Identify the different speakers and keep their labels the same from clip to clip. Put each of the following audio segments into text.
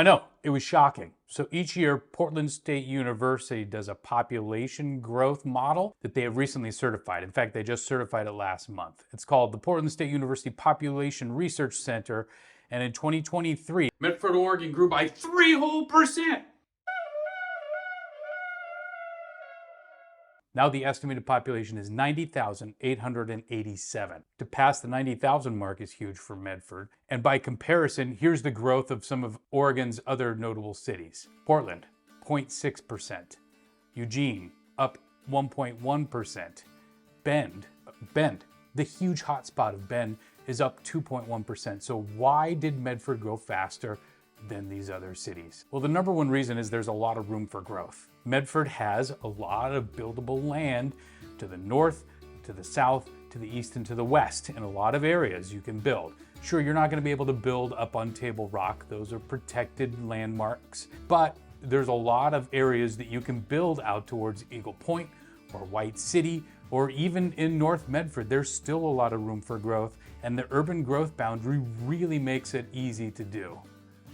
Speaker 1: I know, it was shocking. So each year, Portland State University does a population growth model that they have recently certified. In fact, they just certified it last month. It's called the Portland State University Population Research Center. And in 2023, Medford, Oregon grew by 3%. Now the estimated population is 90,887. To pass the 90,000 mark is huge for Medford. And by comparison, here's the growth of some of Oregon's other notable cities. Portland, 0.6%. Eugene, up 1.1%. Bend, the huge hotspot of Bend, is up 2.1%. So why did Medford grow faster than these other cities? Well, the number one reason is there's a lot of room for growth. Medford has a lot of buildable land to the north, to the south, to the east, and to the west. In a lot of areas you can build. Sure, you're not going to be able to build up on Table Rock. Those are protected landmarks. But there's a lot of areas that you can build out towards Eagle Point or White City, or even in North Medford. There's still a lot of room for growth, and the urban growth boundary really makes it easy to do.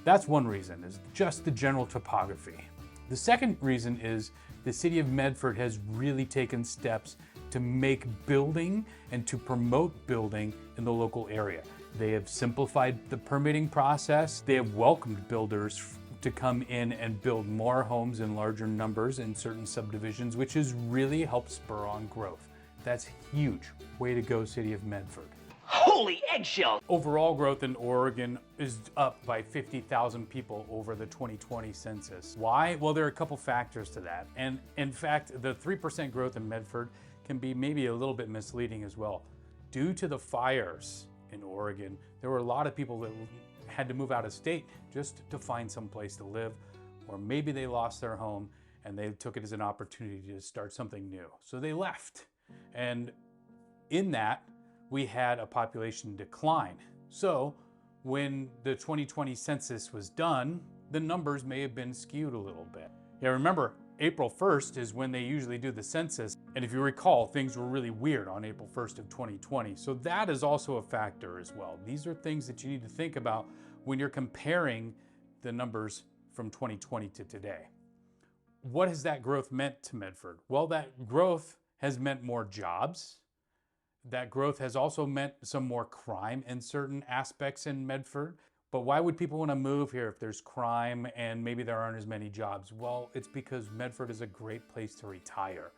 Speaker 1: That's one reason, is just the general topography. The second reason is the city of Medford has really taken steps to make building and to promote building in the local area. They have simplified the permitting process. They have welcomed builders to come in and build more homes in larger numbers in certain subdivisions, which has really helped spur on growth. That's huge. Way to go, city of Medford.
Speaker 2: Holy eggshell!
Speaker 1: Overall growth in Oregon is up by 50,000 people over the 2020 census. Why? Well, there are a couple factors to that. And in fact, the 3% growth in Medford can be maybe a little bit misleading as well. Due to the fires in Oregon, there were a lot of people that had to move out of state just to find some place to live, or maybe they lost their home and they took it as an opportunity to start something new. So they left. And in that, we had a population decline. So when the 2020 census was done, the numbers may have been skewed a little bit. Yeah, remember, April 1st is when they usually do the census. And if you recall, things were really weird on April 1st of 2020. So that is also a factor as well. These are things that you need to think about when you're comparing the numbers from 2020 to today. What has that growth meant to Medford? Well, that growth has meant more jobs. That growth has also meant some more crime in certain aspects in Medford. But why would people want to move here if there's crime and maybe there aren't as many jobs? Well, it's because Medford is a great place to retire.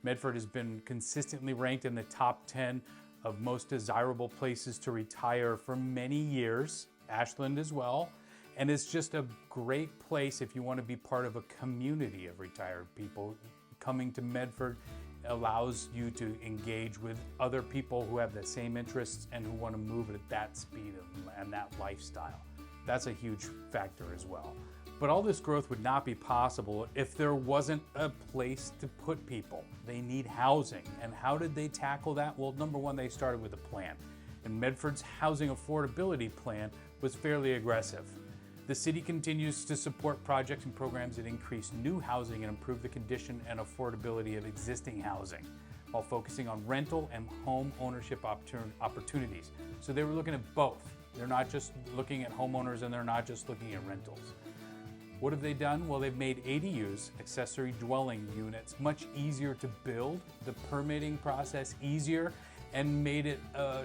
Speaker 1: Medford has been consistently ranked in the top 10 of most desirable places to retire for many years, Ashland as well. And it's just a great place if you want to be part of a community of retired people. Coming to Medford allows you to engage with other people who have the same interests and who want to move at that speed and that lifestyle. That's a huge factor as well. But all this growth would not be possible if there wasn't a place to put people. They need housing. And how did they tackle that? Well, number one, they started with a plan. And Medford's housing affordability plan was fairly aggressive. The city continues to support projects and programs that increase new housing and improve the condition and affordability of existing housing, while focusing on rental and home ownership opportunities. So they were looking at both. They're not just looking at homeowners and they're not just looking at rentals. What have they done? Well, they've made ADUs, accessory dwelling units, much easier to build, the permitting process easier, and made it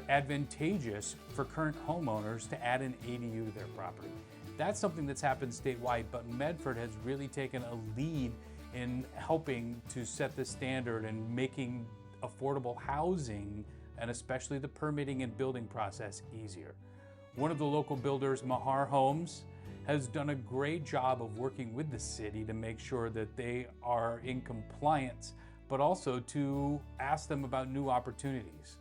Speaker 1: advantageous for current homeowners to add an ADU to their property. That's something that's happened statewide, but Medford has really taken a lead in helping to set the standard and making affordable housing, and especially the permitting and building process, easier. One of the local builders, Mahar Homes, has done a great job of working with the city to make sure that they are in compliance, but also to ask them about new opportunities.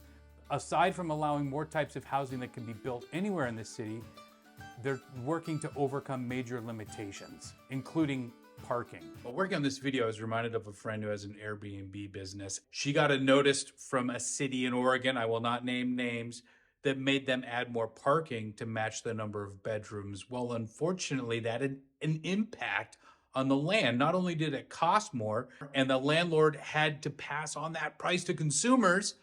Speaker 1: Aside from allowing more types of housing that can be built anywhere in the city, they're working to overcome major limitations, including parking. While working on this video, I was reminded of a friend who has an Airbnb business. She got a notice from a city in Oregon, I will not name names, that made them add more parking to match the number of bedrooms. Well, unfortunately, that had an impact on the land. Not only did it cost more, and the landlord had to pass on that price to consumers,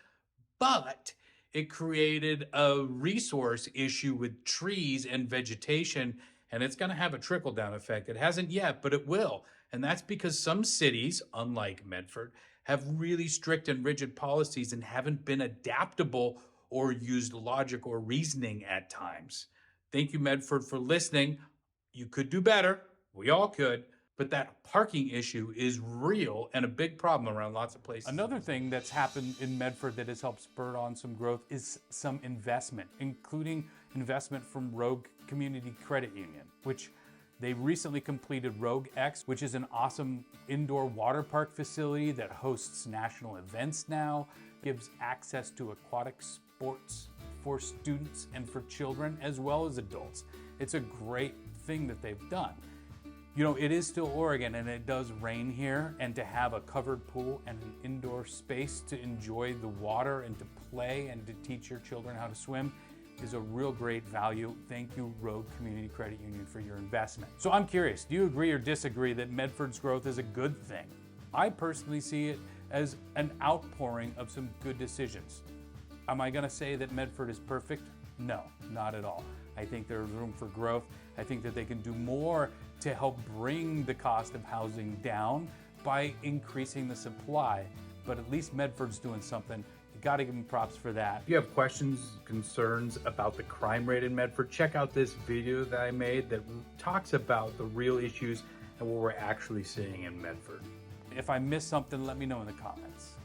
Speaker 1: but it created a resource issue with trees and vegetation, And it's going to have a trickle down effect. It hasn't yet, but it will. And that's because some cities, unlike Medford, have really strict and rigid policies and haven't been adaptable or used logic or reasoning at times. Thank you, Medford, for listening. You could do better. We all could. But that parking issue is real and a big problem around lots of places. Another thing that's happened in Medford that has helped spur on some growth is some investment, including investment from Rogue Community Credit Union, which they recently completed Rogue X, which is an awesome indoor water park facility that hosts national events now, gives access to aquatic sports for students and for children as well as adults. It's a great thing that they've done. You know, it is still Oregon and it does rain here, and to have a covered pool and an indoor space to enjoy the water and to play and to teach your children how to swim is a real great value. Thank you, Rogue Community Credit Union, for your investment. So I'm curious, do you agree or disagree that Medford's growth is a good thing? I personally see it as an outpouring of some good decisions. Am I gonna say that Medford is perfect? No, not at all. I think there's room for growth. I think that they can do more to help bring the cost of housing down by increasing the supply. But at least Medford's doing something. You gotta give them props for that. If you have questions, concerns about the crime rate in Medford, check out this video that I made that talks about the real issues and what we're actually seeing in Medford. If I missed something, let me know in the comments.